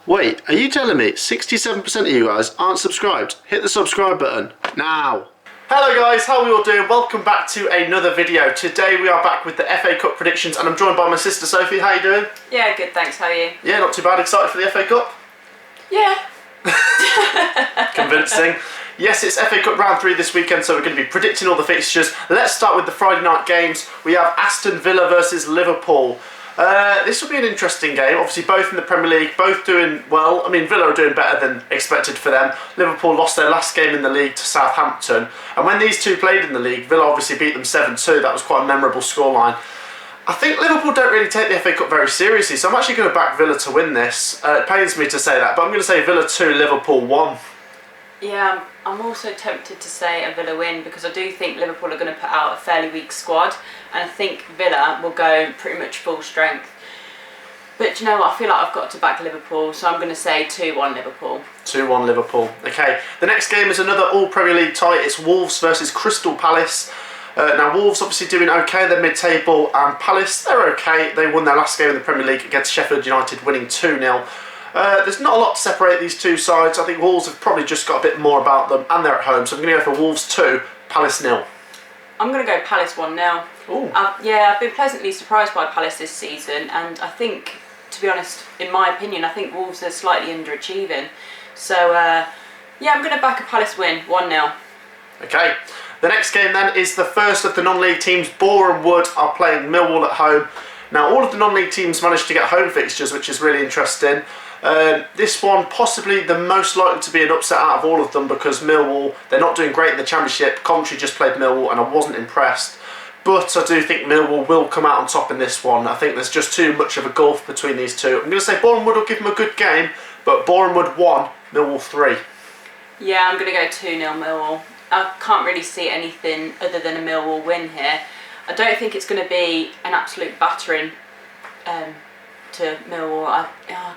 Wait, are you telling me 67% of you guys aren't subscribed? Hit the subscribe button now. Hello guys, how are we all doing? Welcome back to another video. Today we are back with the FA Cup predictions and I'm joined by my sister Sophie. How are you doing? Yeah, good thanks. How are you? Yeah, not too bad. Excited for the FA Cup? Yeah. Convincing. Yes, it's FA Cup round 3 this weekend, so we're going to be predicting all the fixtures. Let's start with the Friday night games. We have Aston Villa versus Liverpool. This will be an interesting game. Obviously both in the Premier League, both doing well. I mean, Villa are doing better than expected for them. Liverpool lost their last game in the league to Southampton. And when these two played in the league, Villa obviously beat them 7-2. That was quite a memorable scoreline. I think Liverpool don't really take the FA Cup very seriously, so I'm actually going to back Villa to win this. It pains me to say that, but I'm going to say Villa 2, Liverpool 1. Yeah, I'm also tempted to say a Villa win because I do think Liverpool are going to put out a fairly weak squad and I think Villa will go pretty much full strength. But you know what, I feel like I've got to back Liverpool, so I'm going to say 2-1 Liverpool. 2-1 Liverpool. Okay, the next game is another all-Premier League tie. It's Wolves versus Crystal Palace. Now Wolves obviously doing okay, they're mid-table, and Palace, they're okay. They won their last game in the Premier League against Sheffield United, winning 2-0. There's not a lot to separate these two sides. I think Wolves have probably just got a bit more about them, and they're at home, so I'm going to go for Wolves 2, Palace 0. I'm going to go Palace 1-0. Yeah, I've been pleasantly surprised by Palace this season, and I think, to be honest, in my opinion, I think Wolves are slightly underachieving. So, yeah, I'm going to back a Palace win, 1-0. Okay, the next game then is the first of the non-league teams. Boreham Wood are playing Millwall at home. Now, all of the non-league teams managed to get home fixtures, which is really interesting. This one possibly the most likely to be an upset out of all of them because Millwall, they're not doing great in the Championship. Coventry just played Millwall and I wasn't impressed. But I do think Millwall will come out on top in this one. I think there's just too much of a gulf between these two. I'm going to say Boreham Wood will give them a good game, but Boreham Wood 1, Millwall 3. Yeah, I'm going to go 2-0 Millwall. I can't really see anything other than a Millwall win here. I don't think it's going to be an absolute battering to Millwall. I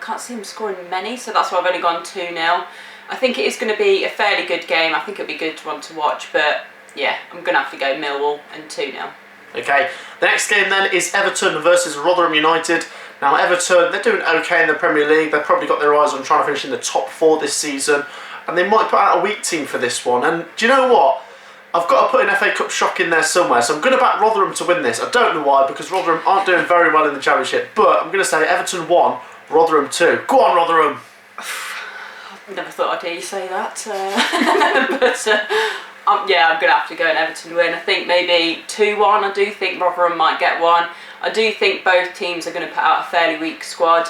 can't see them scoring many, so that's why I've only gone 2-0. I think it is going to be a fairly good game. I think it'll be a good one to watch, but yeah, I'm going to have to go Millwall and 2-0. Okay, the next game then is Everton versus Rotherham United. Now Everton, they're doing okay in the Premier League. They've probably got their eyes on trying to finish in the top 4 this season, and they might put out a weak team for this one. And do you know what? I've got to put an FA Cup shock in there somewhere, so I'm going to back Rotherham to win this. I don't know why, because Rotherham aren't doing very well in the Championship, but I'm going to say Everton 1, Rotherham 2. Go on, Rotherham! I've never thought I'd hear you say that, yeah, I'm going to have to go an Everton win. I think maybe 2-1. I do think Rotherham might get one. I do think both teams are going to put out a fairly weak squad.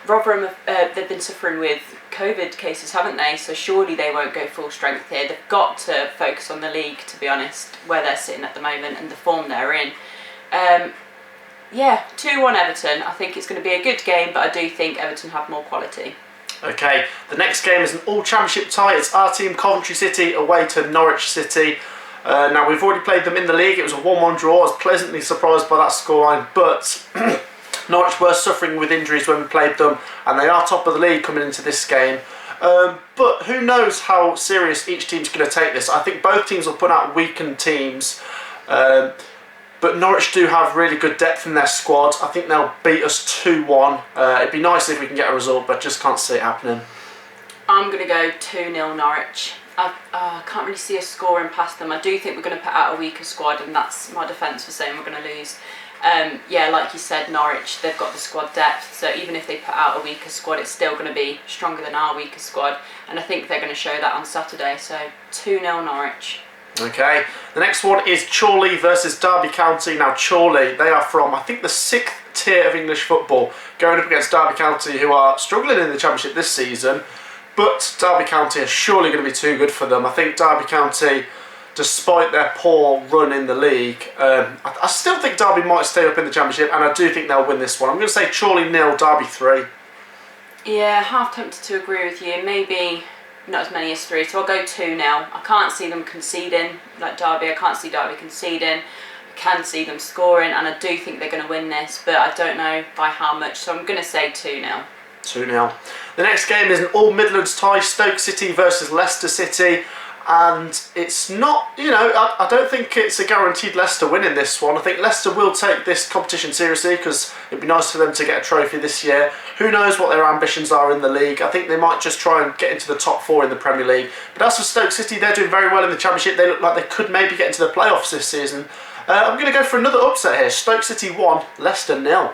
Rotherham, they've been suffering with COVID cases, haven't they? So surely they won't go full strength here. They've got to focus on the league, to be honest, where they're sitting at the moment and the form they're in. Yeah, 2-1 Everton. I think it's going to be a good game, but I do think Everton have more quality. Okay, the next game is an all-championship tie. It's our team, Coventry City, away to Norwich City. Now, we've already played them in the league. It was a 1-1 draw. I was pleasantly surprised by that scoreline, but Norwich were suffering with injuries when we played them, and they are top of the league coming into this game. But who knows how serious each team's going to take this. I think both teams will put out weakened teams, but Norwich do have really good depth in their squad. I think they'll beat us 2-1. It'd be nice if we can get a result, but just can't see it happening. I'm going to go 2-0 Norwich. I can't really see us scoring past them. I do think we're going to put out a weaker squad, and that's my defence for saying we're going to lose. Yeah, like you said, Norwich, they've got the squad depth, so even if they put out a weaker squad, it's still going to be stronger than our weaker squad, and I think they're going to show that on Saturday, so 2-0 Norwich. Okay, the next one is Chorley versus Derby County. Now Chorley, they are from, I think, the 6th tier of English football, going up against Derby County, who are struggling in the Championship this season, but Derby County are surely going to be too good for them. I think Derby County, despite their poor run in the league, I still think Derby might stay up in the Championship, and I do think they'll win this one. I'm going to say Chorley 0, Derby 3. Yeah, half tempted to agree with you. Maybe not as many as 3, so I'll go 2-0. I can't see them conceding, like Derby. I can't see Derby conceding. I can see them scoring, and I do think they're going to win this, but I don't know by how much, so I'm going to say 2-0. 2-0. The next game is an all Midlands tie, Stoke City versus Leicester City. And it's not, I don't think it's a guaranteed Leicester winning this one. I think Leicester will take this competition seriously because it'd be nice for them to get a trophy this year. Who knows what their ambitions are in the league. I think they might just try and get into the top 4 in the Premier League. But as for Stoke City, they're doing very well in the Championship. They look like they could maybe get into the playoffs this season. I'm going to go for another upset here. Stoke City 1, Leicester 0.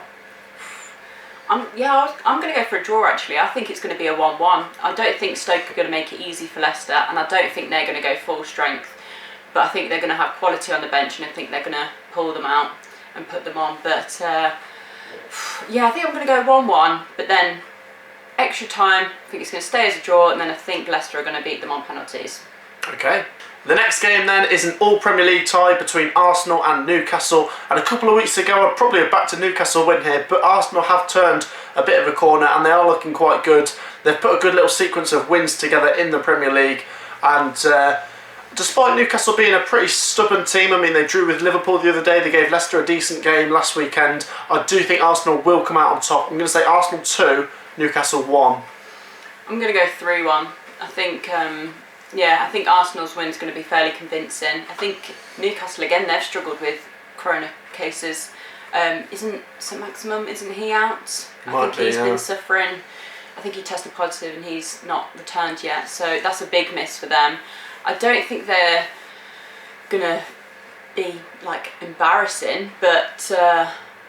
I'm going to go for a draw actually. I think it's going to be a 1-1. I don't think Stoke are going to make it easy for Leicester, and I don't think they're going to go full strength. But I think they're going to have quality on the bench, and I think they're going to pull them out and put them on. But I think I'm going to go 1-1. But then extra time, I think it's going to stay as a draw, and then I think Leicester are going to beat them on penalties. Okay. The next game then is an all-Premier League tie between Arsenal and Newcastle, and a couple of weeks ago I'd probably have backed a Newcastle win here, but Arsenal have turned a bit of a corner and they are looking quite good. They've put a good little sequence of wins together in the Premier League, and despite Newcastle being a pretty stubborn team, I mean they drew with Liverpool the other day, they gave Leicester a decent game last weekend, I do think Arsenal will come out on top. I'm going to say Arsenal 2, Newcastle 1. I'm going to go 3-1. I think Arsenal's win's going to be fairly convincing. I think Newcastle, again, they've struggled with corona cases. Isn't St Maximum, isn't he out? I think he's been suffering. I think he tested positive and he's not returned yet. So that's a big miss for them. I don't think they're going to be, embarrassing. But,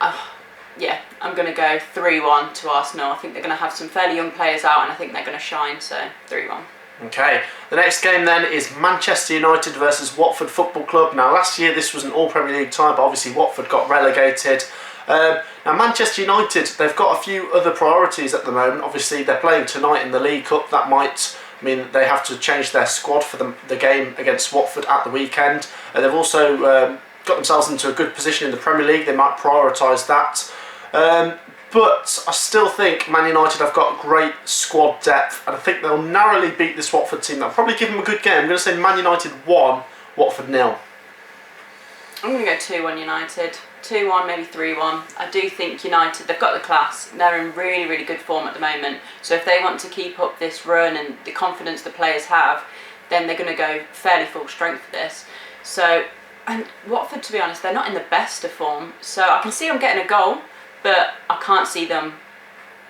I'm going to go 3-1 to Arsenal. I think they're going to have some fairly young players out and I think they're going to shine. So 3-1. Okay, the next game then is Manchester United versus Watford Football Club. Now last year this was an all-Premier League tie, but obviously Watford got relegated. Now Manchester United, they've got a few other priorities at the moment. Obviously they're playing tonight in the League Cup. That might mean they have to change their squad for the game against Watford at the weekend. They've also got themselves into a good position in the Premier League. They might prioritise that. But I still think Man United have got great squad depth, and I think they'll narrowly beat this Watford team. They'll probably give them a good game. I'm going to say Man United 1, Watford 0. I'm going to go 2-1 United. 2-1, maybe 3-1. I do think United, they've got the class. They're in really, really good form at the moment. So if they want to keep up this run and the confidence the players have, then they're going to go fairly full strength for this. So, and Watford, to be honest, they're not in the best of form. So I can see them getting a goal, but I can't see them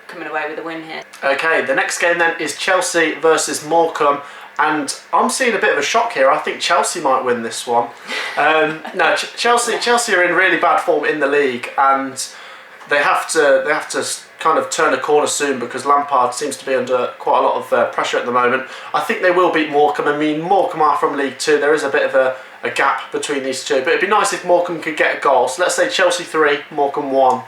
coming away with a win here. Okay, the next game then is Chelsea versus Morecambe, and I'm seeing a bit of a shock here. I think Chelsea might win this one. Chelsea are in really bad form in the league, and they have to kind of turn a corner soon because Lampard seems to be under quite a lot of pressure at the moment. I think they will beat Morecambe. I mean, Morecambe are from League 2. There is a bit of a gap between these two, but it'd be nice if Morecambe could get a goal. So let's say Chelsea 3, Morecambe 1.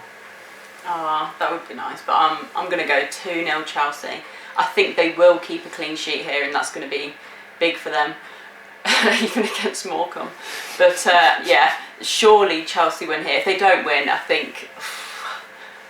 That would be nice, but I'm going to go 2-0 Chelsea. I think they will keep a clean sheet here, and that's going to be big for them, even against Morecambe. But surely Chelsea win here. If they don't win, I think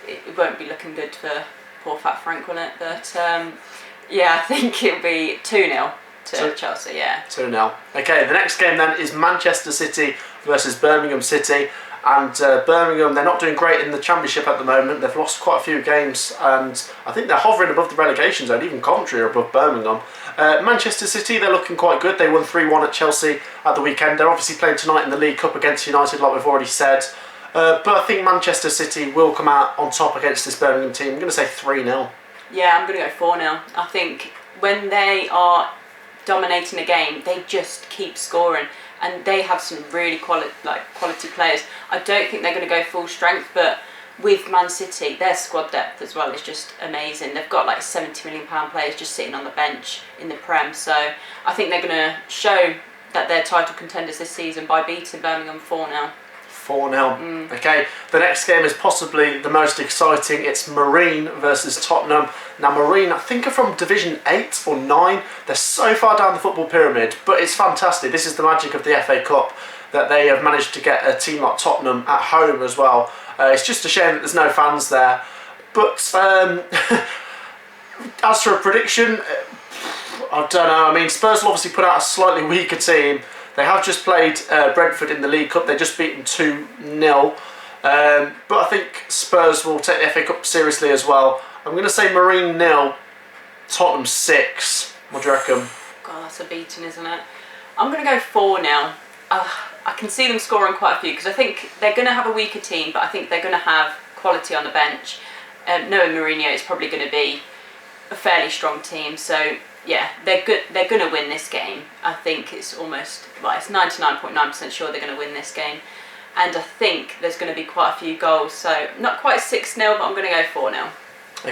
it won't be looking good for poor fat Frank, will it? But I think it'll be 2-0 to Chelsea. 2-0. Okay, the next game then is Manchester City versus Birmingham City. And Birmingham, they're not doing great in the Championship at the moment. They've lost quite a few games, and I think they're hovering above the relegation zone. Even Coventry are above Birmingham. Manchester City, they're looking quite good. They won 3-1 at Chelsea at the weekend. They're obviously playing tonight in the League Cup against United, like we've already said. But I think Manchester City will come out on top against this Birmingham team. I'm going to say 3-0. Yeah, I'm going to go 4-0. I think when they are dominating a game, they just keep scoring. And they have some really quality players. I don't think they're going to go full strength, but with Man City, their squad depth as well is just amazing. They've got £70 million players just sitting on the bench in the Prem. So I think they're going to show that they're title contenders this season by beating Birmingham 4-0. 4-0. Okay, the next game is possibly the most exciting. It's Marine versus Tottenham. Now Marine, I think, are from Division 8 or 9. They're so far down the football pyramid, but it's fantastic. This is the magic of the FA Cup, that they have managed to get a team like Tottenham at home as well. It's just a shame that there's no fans there. But as for a prediction, I don't know. I mean, Spurs will obviously put out a slightly weaker team. They have just played Brentford in the League Cup. They just beat them 2-0. But I think Spurs will take the FA Cup seriously as well. I'm going to say Marine 0, Tottenham 6. What do you reckon? God, that's a beating, isn't it? I'm going to go 4-0. I can see them scoring quite a few because I think they're going to have a weaker team, but I think they're going to have quality on the bench. Knowing Mourinho, it's probably going to be a fairly strong team. So yeah, they're good. They're going to win this game. I think it's almost, well, it's 99.9% sure they're going to win this game. And I think there's going to be quite a few goals. So not quite 6-0, but I'm going to go 4-0.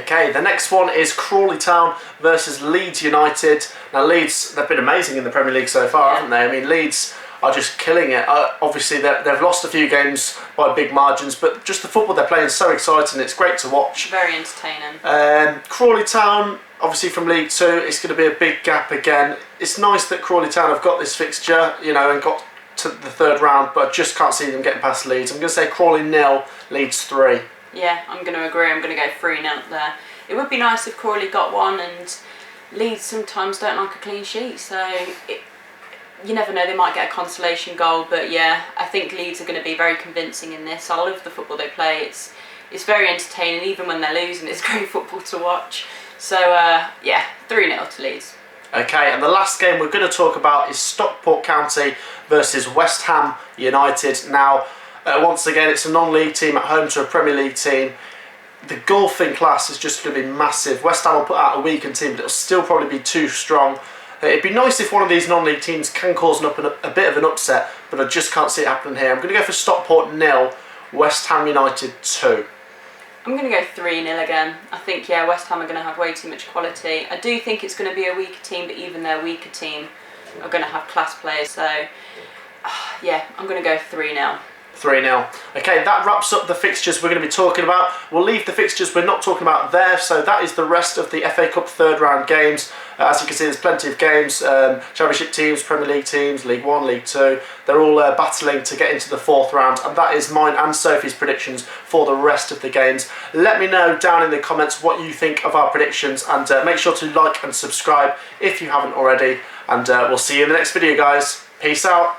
Okay, the next one is Crawley Town versus Leeds United. Now Leeds, they've been amazing in the Premier League so far, haven't they? I mean, Leeds are just killing it. Obviously, they've lost a few games by big margins, but just the football they're playing is so exciting. It's great to watch. Very entertaining. Crawley Town, obviously from League 2, it's going to be a big gap again. It's nice that Crawley Town have got this fixture, you know, and got to the third round, but I just can't see them getting past Leeds. I'm going to say Crawley 0, Leeds 3. Yeah, I'm going to agree. I'm going to go 3-0 there. It would be nice if Crawley got one, and Leeds sometimes don't like a clean sheet, so you never know, they might get a consolation goal. But yeah, I think Leeds are going to be very convincing in this. I love the football they play. It's very entertaining. Even when they're losing, it's great football to watch. So yeah, 3-0 to Leeds. Okay, and the last game we're going to talk about is Stockport County versus West Ham United. Now, once again, it's a non-league team at home to a Premier League team. The golfing class is just going to be massive. West Ham will put out a weakened team, but it'll still probably be too strong. It'd be nice if one of these non-league teams can cause a bit of an upset, but I just can't see it happening here. I'm going to go for Stockport 0, West Ham United 2. I'm going to go 3-0 again. I think, yeah, West Ham are going to have way too much quality. I do think it's going to be a weaker team, but even their weaker team are going to have class players. So, yeah, I'm going to go 3-0. 3-0. Okay, that wraps up the fixtures we're going to be talking about. We'll leave the fixtures we're not talking about there, so that is the rest of the FA Cup third round games. As you can see, there's plenty of games. Championship teams, Premier League teams, League 1, League 2. They're all battling to get into the fourth round, and that is mine and Sophie's predictions for the rest of the games. Let me know down in the comments what you think of our predictions, and make sure to like and subscribe if you haven't already. And we'll see you in the next video, guys. Peace out.